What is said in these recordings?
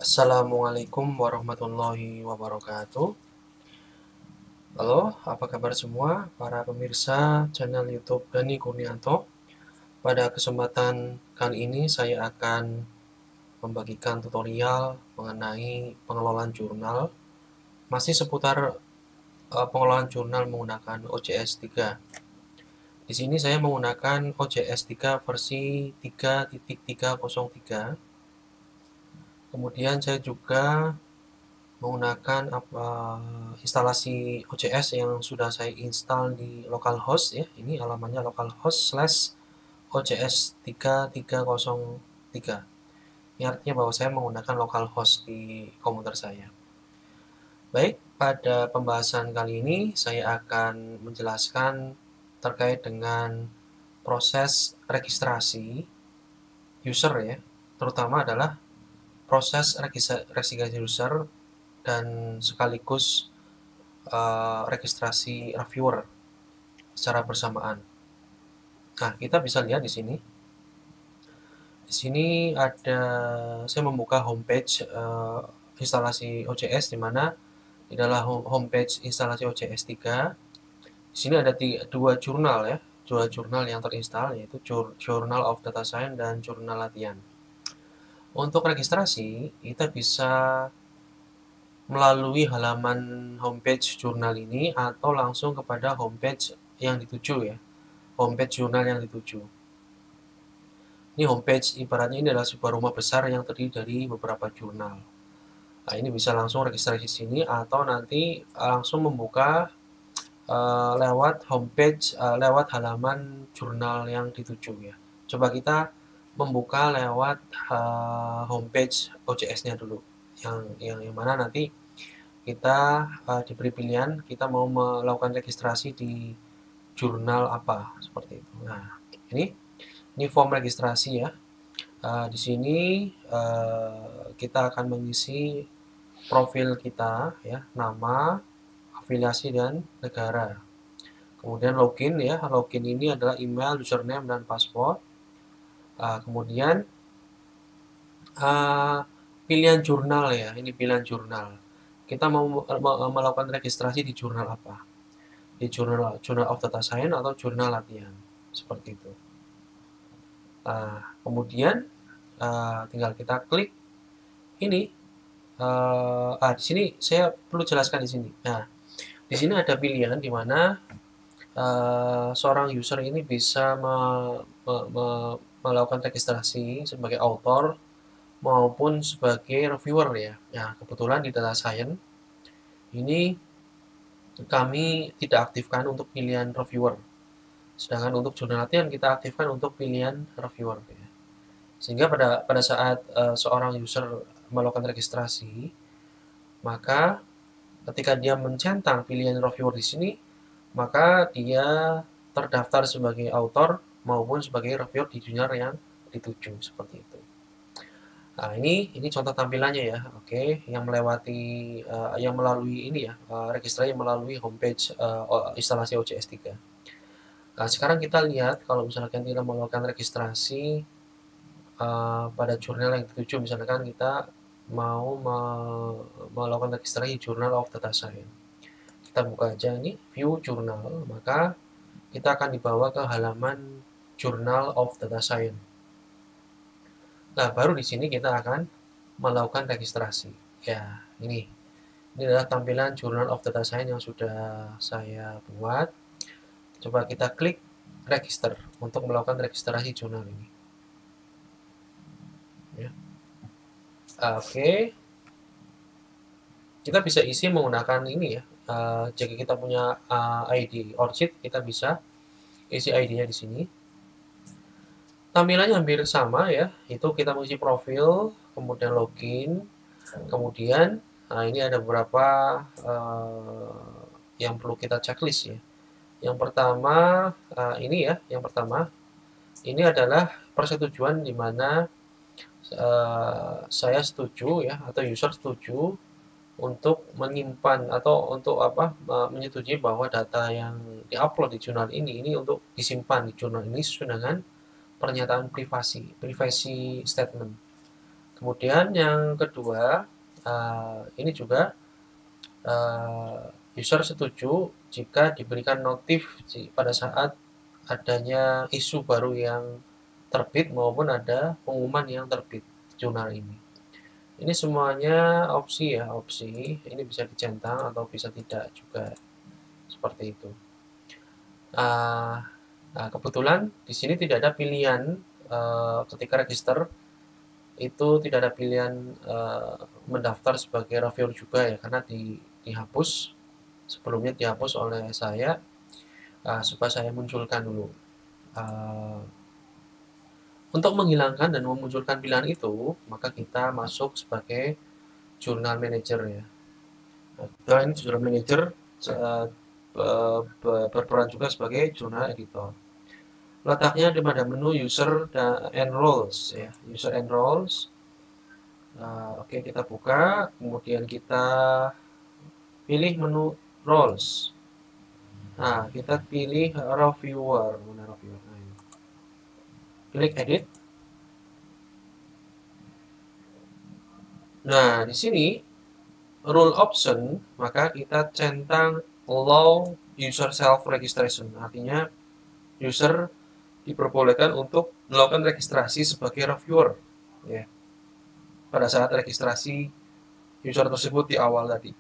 Assalamualaikum warahmatullahi wabarakatuh. Halo, apa kabar semua para pemirsa channel YouTube Dani Kurnianto? Pada kesempatan kali ini saya akan membagikan tutorial mengenai pengelolaan jurnal, masih seputar pengelolaan jurnal menggunakan OJS 3. Di sini saya menggunakan OJS 3 versi 3.303. Kemudian saya juga menggunakan instalasi OCS yang sudah saya install di localhost ya. Ini alamannya localhost/OCS 3303. Ini artinya bahwa saya menggunakan localhost di komputer saya. Baik, pada pembahasan kali ini saya akan menjelaskan terkait dengan proses registrasi user ya, terutama adalah proses registrasi user dan sekaligus registrasi reviewer secara bersamaan. Nah, kita bisa lihat di sini. Di sini ada saya membuka homepage instalasi OJS di mana di dalam homepage instalasi OJS 3. Di sini ada dua jurnal ya, dua jurnal yang terinstall yaitu Journal of Data Science dan Jurnal Latihan. Untuk registrasi, kita bisa melalui halaman homepage jurnal ini atau langsung kepada homepage yang dituju ya, homepage jurnal yang dituju. Ini homepage ibaratnya ini adalah sebuah rumah besar yang terdiri dari beberapa jurnal. Nah, ini bisa langsung registrasi di sini atau nanti langsung membuka lewat homepage, lewat halaman jurnal yang dituju ya. Coba kita membuka lewat homepage OJS-nya dulu, yang mana nanti kita diberi pilihan kita mau melakukan registrasi di jurnal apa seperti itu. Nah, ini form registrasi ya. Di sini kita akan mengisi profil kita ya, nama, afiliasi dan negara. Kemudian login ya, login ini adalah email, username dan password. Kemudian pilihan jurnal ya, ini pilihan jurnal. Kita mau melakukan registrasi di jurnal apa? Di Journal of Data Science atau jurnal latihan, seperti itu. Kemudian tinggal kita klik ini. Di sini saya perlu jelaskan di sini. Nah, di sini ada pilihan di mana seorang user ini bisa melakukan registrasi sebagai author maupun sebagai reviewer ya. Nah, kebetulan di Data Science ini kami tidak aktifkan untuk pilihan reviewer. Sedangkan untuk jurnal latihan kita aktifkan untuk pilihan reviewer ya. Sehingga pada saat seorang user melakukan registrasi, maka ketika dia mencentang pilihan reviewer di sini, maka dia terdaftar sebagai author maupun sebagai reviewer di jurnal yang dituju seperti itu. Nah, ini contoh tampilannya ya. Oke, yang melalui ini ya, registrasi melalui homepage instalasi OJS 3. Nah, sekarang kita lihat kalau misalkan kita melakukan registrasi pada jurnal yang dituju, misalkan kita mau melakukan registrasi Journal of Data Science. Kita buka aja ini, view jurnal, maka kita akan dibawa ke halaman Journal of Data Science. Nah, baru di sini kita akan melakukan registrasi. Ya, ini adalah tampilan Journal of Data Science yang sudah saya buat. Coba kita klik register untuk melakukan registrasi jurnal ini. Ya. Oke. Kita bisa isi menggunakan ini ya. Jika kita punya ID ORCID, kita bisa isi ID-nya di sini. Tampilannya hampir sama ya. Itu kita mengisi profil, kemudian login, kemudian ini ada beberapa yang perlu kita checklist ya. Yang pertama ini ya, yang pertama ini adalah persetujuan di mana saya setuju ya atau user setuju untuk menyimpan atau untuk menyetujui bahwa data yang diupload di jurnal ini untuk disimpan di jurnal ini sesuai dengan pernyataan privacy statement. Kemudian yang kedua, ini juga user setuju jika diberikan notif pada saat adanya isu baru yang terbit maupun ada pengumuman yang terbit jurnal ini. Ini semuanya opsi ya, opsi. Ini bisa dicentang atau bisa tidak juga, seperti itu. Nah, kebetulan di sini tidak ada pilihan ketika register itu tidak ada pilihan mendaftar sebagai reviewer juga ya, karena dihapus sebelumnya, dihapus oleh saya supaya saya munculkan dulu. Untuk menghilangkan dan memunculkan pilihan itu, maka kita masuk sebagai jurnal manager ya. Nah, ini jurnal manager berperan juga sebagai jurnal editor. Letaknya pada menu user and roles ya, user and roles. Oke, kita buka, kemudian kita pilih menu roles. Nah, kita pilih reviewer, mana reviewer? Nah, ini. Klik edit. Nah, di sini rule option, maka kita centang allow user self registration. Artinya user diperbolehkan untuk melakukan registrasi sebagai reviewer ya. Pada saat registrasi user tersebut di awal tadi.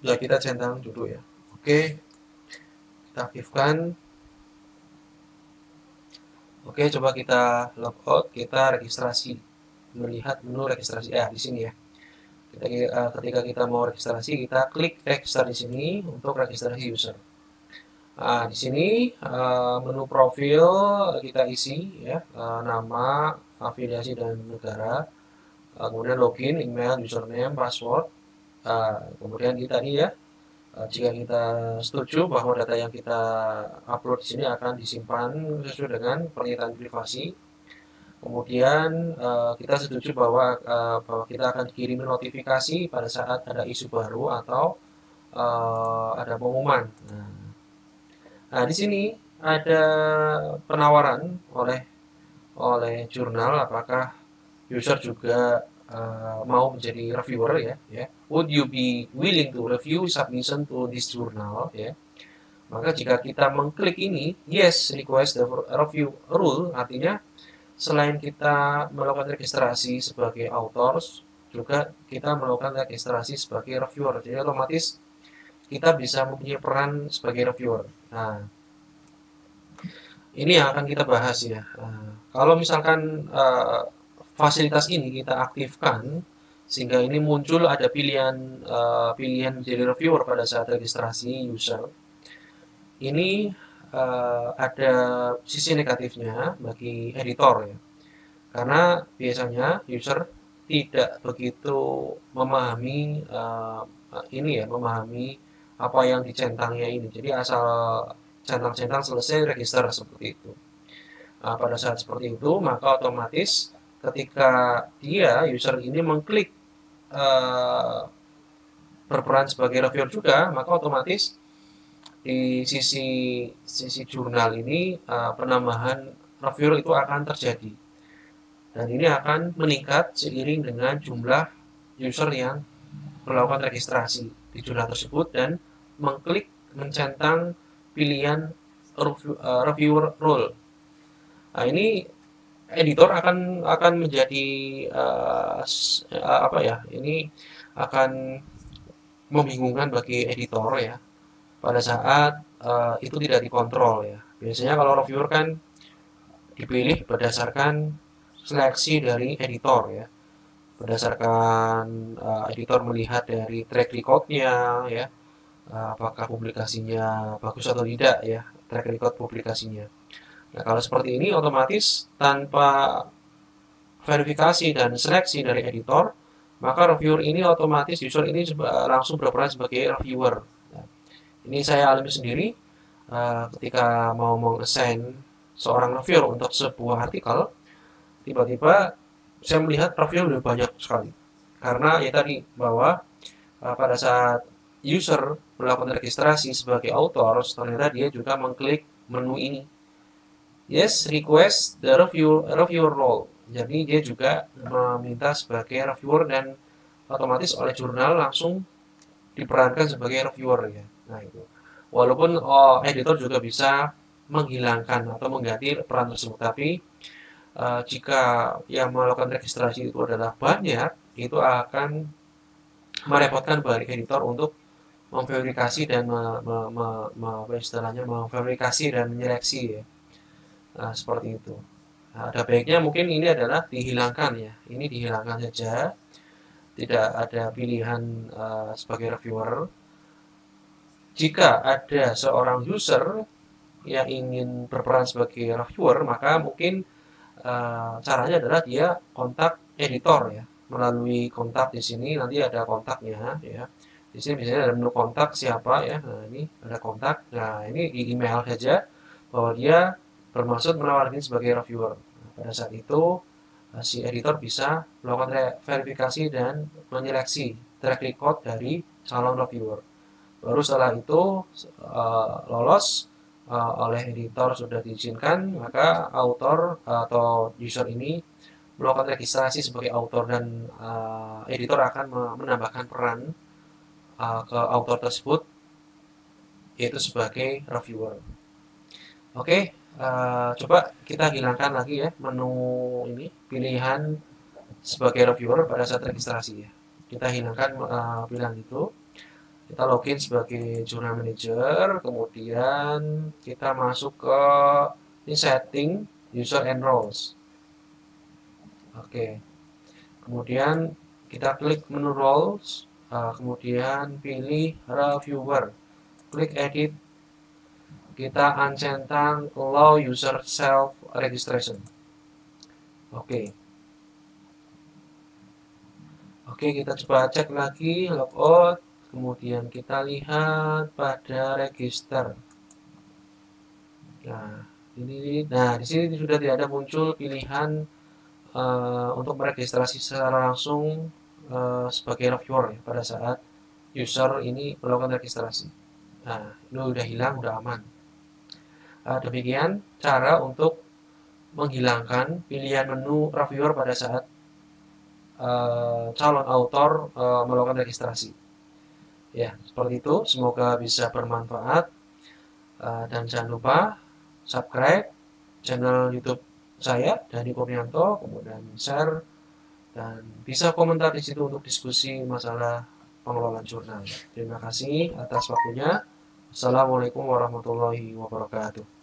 Sudah kita centang dulu ya. Oke. Kita aktifkan. Oke, coba kita logout, kita registrasi. Melihat menu registrasi di sini ya. Ketika kita mau registrasi, kita klik register di sini untuk registrasi user. Nah, di sini menu profil kita isi ya, nama, afiliasi dan negara, kemudian login, email, username, password. Kemudian kita tadi ya, jika kita setuju bahwa data yang kita upload di sini akan disimpan sesuai dengan pernyataan privasi. Kemudian kita setuju bahwa kita akan dikirim notifikasi pada saat ada isu baru atau ada pengumuman. Nah, di sini ada penawaran oleh jurnal, apakah user juga mau menjadi reviewer ya. Would you be willing to review submission to this journal ya. Maka jika kita mengklik ini, yes, request the review rule, artinya selain kita melakukan registrasi sebagai authors, juga kita melakukan registrasi sebagai reviewer. Jadi otomatis kita bisa mempunyai peran sebagai reviewer. Nah, ini yang akan kita bahas ya. Kalau misalkan fasilitas ini kita aktifkan, sehingga ini muncul ada pilihan menjadi reviewer pada saat registrasi user. Ini ada sisi negatifnya bagi editor ya, karena biasanya user tidak begitu memahami memahami apa yang dicentangnya ini. Jadi asal centang-centang selesai register seperti itu. Pada saat seperti itu, maka otomatis ketika user ini mengklik berperan sebagai reviewer juga, maka otomatis di sisi jurnal ini penambahan reviewer itu akan terjadi, dan ini akan meningkat seiring dengan jumlah user yang melakukan registrasi di jurnal tersebut dan mengklik mencentang pilihan reviewer role. Nah, ini editor akan menjadi ini akan membingungkan bagi editor ya, pada saat itu tidak dikontrol ya. Biasanya kalau reviewer kan dipilih berdasarkan seleksi dari editor ya, berdasarkan editor melihat dari track record-nya ya, apakah publikasinya bagus atau tidak ya, track record publikasinya. Nah, kalau seperti ini otomatis tanpa verifikasi dan seleksi dari editor, maka reviewer ini otomatis user ini langsung berperan sebagai reviewer. Nah, ini saya alami sendiri ketika mau assign seorang reviewer untuk sebuah artikel, tiba-tiba saya melihat reviewer lebih banyak sekali. Karena ya tadi bahwa pada saat user melakukan registrasi sebagai author, ternyata dia juga mengklik menu ini. Yes, request the reviewer role. Jadi dia juga meminta sebagai reviewer dan otomatis oleh jurnal langsung diperankan sebagai reviewer ya. Nah itu. Walaupun editor juga bisa menghilangkan atau mengganti peran tersebut, tapi jika yang melakukan registrasi itu adalah banyak, itu akan merepotkan bagi editor untuk memverifikasi dan apa istilahnya memverifikasi dan menyeleksi ya. Nah, seperti itu. Nah, ada baiknya mungkin ini adalah dihilangkan ya. Ini dihilangkan saja, tidak ada pilihan sebagai reviewer. Jika ada seorang user yang ingin berperan sebagai reviewer, maka mungkin caranya adalah dia kontak editor ya, melalui kontak di sini nanti ada kontaknya ya. Di sini biasanya ada menu kontak siapa ya. Nah, ini ada kontak. Nah, ini di email saja bahwa dia bermaksud menawarkan sebagai reviewer. Nah, pada saat itu si editor bisa melakukan verifikasi dan menyeleksi track record dari calon reviewer. Baru setelah itu lolos oleh editor sudah diizinkan, maka author atau user ini melakukan registrasi sebagai author dan editor akan menambahkan peran ke author tersebut yaitu sebagai reviewer. Oke, coba kita hilangkan lagi ya menu ini pilihan sebagai reviewer pada saat registrasi ya. Kita hilangkan pilihan itu. Kita login sebagai Journal Manager, kemudian kita masuk ke ini setting user and roles. Oke, kemudian kita klik menu roles, kemudian pilih reviewer, klik edit, kita uncentang allow user self registration. Oke. Oke, kita coba cek lagi logout. Kemudian kita lihat pada register. Nah, di sini sudah tidak ada muncul pilihan untuk meregistrasi secara langsung sebagai reviewer ya, pada saat user ini melakukan registrasi. Nah, ini udah hilang, udah aman. Demikian cara untuk menghilangkan pilihan menu reviewer pada saat calon author melakukan registrasi. Ya, seperti itu. Semoga bisa bermanfaat. Dan jangan lupa subscribe channel YouTube saya, Dani Kurnianto, kemudian share, dan bisa komentar di situ untuk diskusi masalah pengelolaan jurnal. Terima kasih atas waktunya. Assalamualaikum warahmatullahi wabarakatuh.